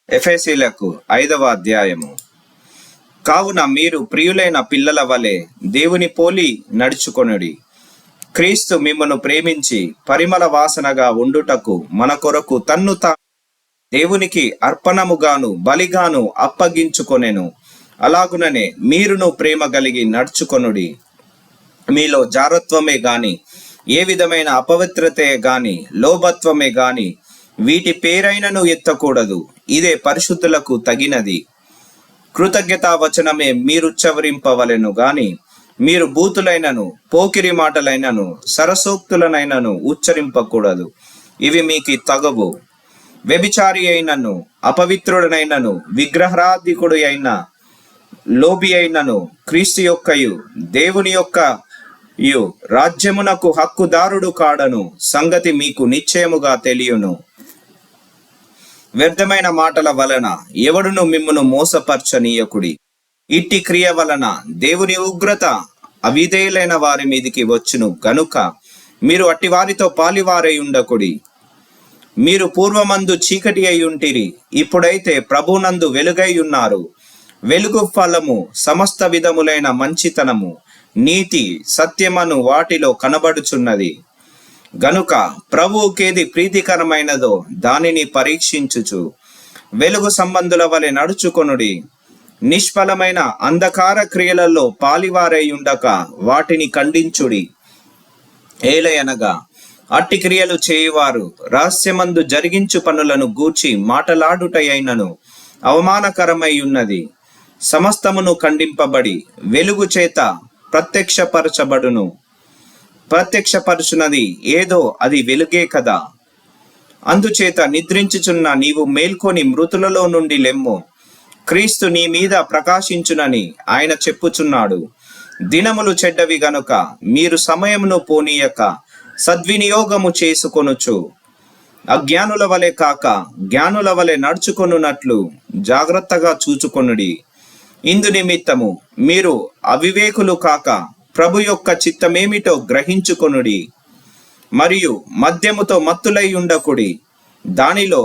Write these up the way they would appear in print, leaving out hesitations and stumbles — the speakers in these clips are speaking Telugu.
ఎఫెసీయులకు 5వ అధ్యాయము. కావున మీరు ప్రియులైన పిల్లల వలె దేవుని పోలి నడుచుకొనుడి. క్రీస్తు మిమ్మను ప్రేమించి పరిమళ వాసనగా ఉండుటకు మన కొరకు తన్ను దేవునికి అర్పణముగాను బలిగాను అప్పగించుకొనెను. అలాగుననే మీరును ప్రేమ కలిగి నడుచుకొనుడి. మీలో జారత్వమే గాని, ఏ విధమైన అపవిత్రతే గాని, లోభత్వమే గాని వీటి పేరైనను ఎత్తకూడదు. ఇదే పరిశుద్ధులకు తగినది. కృతజ్ఞతా వచనమే మీరుచ్చవరింపవలెను గాని మీరు బూతులైనను పోకిరి మాటలైనను సరసోక్తులనైనను ఉచ్చరింపకూడదు. ఇవి మీకు తగవు. వ్యభిచారి అయినను అపవిత్రుడనైనను విగ్రహారాధికుడు అయిన లోబి అయినను క్రీస్తు యొక్కయు దేవుని యొక్క రాజ్యమునకు హక్కుదారుడు కాడను సంగతి మీకు నిశ్చయముగా తెలియను. వ్యర్థమైన మాటల వలన ఎవడును మిమ్మును మోసపరచనీయకుడి. ఇట్టి క్రియ వలన దేవుని ఉగ్రత అవిధేయులైన వారి మీదికి వచ్చును గనుక మీరు అట్టి వారితో పాలివారై ఉండకుడి. మీరు పూర్వమందు చీకటి అయి ఉంటిరి, ఇప్పుడైతే ప్రభునందు వెలుగై ఉన్నారు. వెలుగు ఫలము సమస్త విధములైన మంచితనము, నీతి, సత్యమను వాటిలో కనబడుచున్నది. గనుక ప్రభువుకేది ప్రీతికరమైనదో దానిని పరీక్షించుచు వెలుగు సంబంధుల వలె నడుచుకొనుడి. నిష్ఫలమైన అంధకార క్రియలలో పాలివారై ఉండక వాటిని ఖండించుడి. ఏలయనగా అట్టి క్రియలు చేయువారు రహస్యమందు జరిగించు పనులను గూర్చి మాటలాడుటయైనను అవమానకరమై ఉన్నది. సమస్తమును ఖండింపబడి వెలుగు చేత ప్రత్యక్షపరచబడును. ప్రత్యక్షపరచున్నది ఏదో అది వెలుగే కదా. అందుచేత నిద్రించుచున్న నీవు మేల్కొని మృతులలో నుండి లెమ్ము. క్రీస్తు నీ మీద ప్రకాశించునని ఆయన చెప్పుచున్నాడు. దినములు చెడ్డవి గనుక మీరు సమయమును పోనీయక సద్వినియోగము చేసుకొనుచు అజ్ఞానుల వలె కాక జ్ఞానుల వలె నడుచుకొనున్నట్లు జాగ్రత్తగా చూచుకొనుడి. ఇందు నిమిత్తము మీరు అవివేకులు కాక ప్రభు యొక్క చిత్తమేమిటో గ్రహించుకొనుడి. మరియు మద్యముతో మత్తులై ఉండకుడి, దానిలో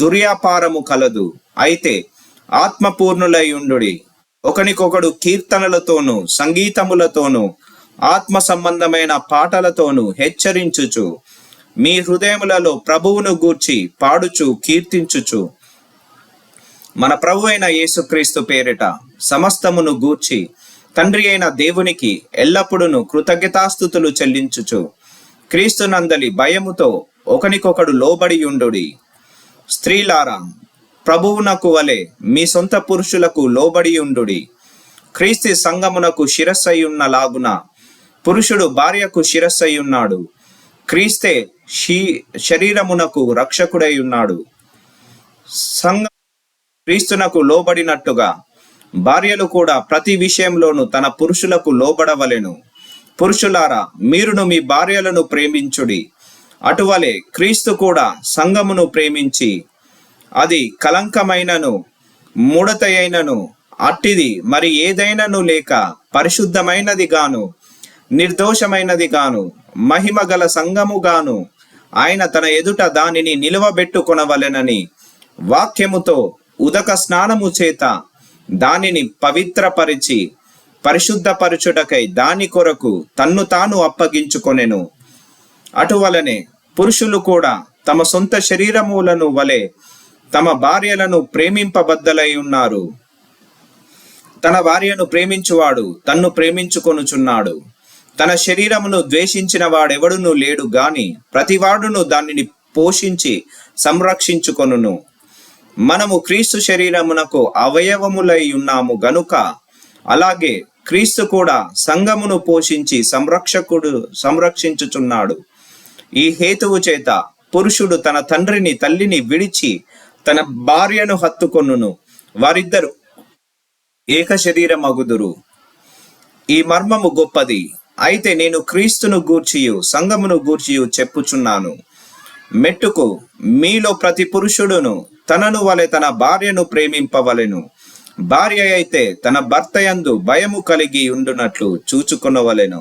దుర్యాపారము కలదు. అయితే ఆత్మపూర్ణులై ఉండుడి. ఒకనికొకడు కీర్తనలతోనూ సంగీతములతోనూ ఆత్మ సంబంధమైన పాటలతోనూ హెచ్చరించుచు మీ హృదయములలో ప్రభువును గూర్చి పాడుచు కీర్తించుచు మన ప్రభు అయిన యేసుక్రీస్తు పేరిట సమస్తమును గూర్చి తండ్రి అయిన దేవునికి ఎల్లప్పుడూ కృతజ్ఞతాస్తుతులు చెల్లించుచు క్రీస్తునందలి భయముతో ఒకనికొకడు లోబడి ఉండుడి. స్త్రీలారా, ప్రభువునకు వలె మీ సొంత పురుషులకు లోబడి ఉండుడి. క్రీస్తు సంఘమునకు శిరస్సై ఉన్నలాగున పురుషుడు భార్యకు శిరస్సై ఉన్నాడు. క్రీస్తే శరీరమునకు రక్షకుడై ఉన్నాడు. సంఘం క్రీస్తునకు లోబడినట్టుగా భార్యలు కూడా ప్రతి విషయంలోనూ తన పురుషులకు లోబడవలెను. పురుషులారా, మీరును మీ భార్యలను ప్రేమించుడి. అటువలే క్రీస్తు కూడా సంఘమును ప్రేమించి అది కలంకమైనను ముడతయైనను అట్టిది మరి ఏదైనను లేక పరిశుద్ధమైనది గాను నిర్దోషమైనది గాను మహిమ గల సంఘము గాను ఆయన తన ఎదుట దానిని నిలువబెట్టుకొనవలెనని వాక్యముతో ఉదక స్నానము చేత దానిని పవిత్రపరిచి పరిశుద్ధపరచుటకై దాని కొరకు తన్ను తాను అప్పగించుకొనెను. అటువలనే పురుషులు కూడా తమ సొంత శరీరములను వలె తమ భార్యలను ప్రేమింపబద్దలై ఉన్నారు. తన భార్యను ప్రేమించువాడు తన్ను ప్రేమించుకొనుచున్నాడు. తన శరీరమును ద్వేషించిన వాడెవడునూ లేడు గాని ప్రతివాడును దానిని పోషించి సంరక్షించుకొనును. మనము క్రీస్తు శరీరమునకు అవయవములై ఉన్నాము గనుక అలాగే క్రీస్తు కూడా సంఘమును పోషించి సంరక్షించుచున్నాడు. ఈ హేతువు చేత పురుషుడు తన తండ్రిని తల్లిని విడిచి తన భార్యను హత్తుకొనును, వారిద్దరు ఏక శరీరమగుదురు. ఈ మర్మము గొప్పది. అయితే నేను క్రీస్తును గూర్చియు సంఘమును గూర్చియు చెప్పుచున్నాను. మెట్టుకు మీలో ప్రతి పురుషుడును తనను వలె తన భార్యను ప్రేమింపవలెను. భార్య అయితే తన భర్త యందు భయము కలిగి ఉండునట్లు చూచుకొనవలెను.